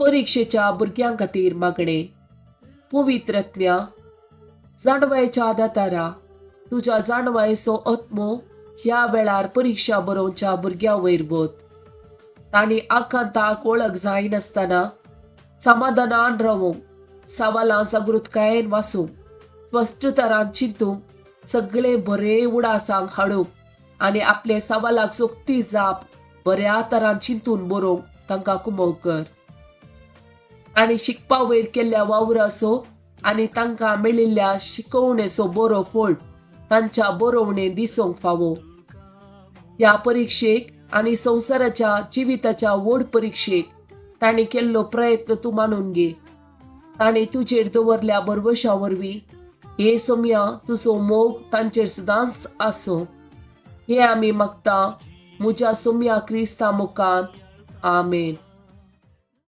परीक्षेच्या भुरग्यां खातीर मागणे. पवित्रत्म्या, जाणवायेच्या आदातारा तुज्या जाणवायेचो आत्मो ह्या वेळार परीक्षा बरोवच्या भुरग्यां वयर बोत. तांणी आकांताक वळख जायनासतना समाधानान रावूंक, सवालां जागृतकायेन वाचूंक, स्पश्ट तरान चिंतूंक, सगळे बरे उडासांक हाडूंक आनी आपले सवालाक सोक्ती जाप बऱ्या तरान चिंतून बरोवंक तांकां कुमोव कर. तांणी शिकपा वयर केल्ल्या वावराचो आनी तांकां मेळिल्ल्या शिकवणेचो बरो फळ तांच्या बरोवणेन दिसूंक फावो. ह्या परीक्षेक आनी संवसाराच्या जिविताच्या व्हड परीक्षेक तांणी केल्लो प्रयत्न तूं मानून घे. तांणी तुजेर दवरल्या भरवशा वरवीं हे सोम्या तुजो मोग तांचेर सदांच आसूं. हे आमी मागता म्हज्या सोम्या क्रिस्ता मुखान. आमेन.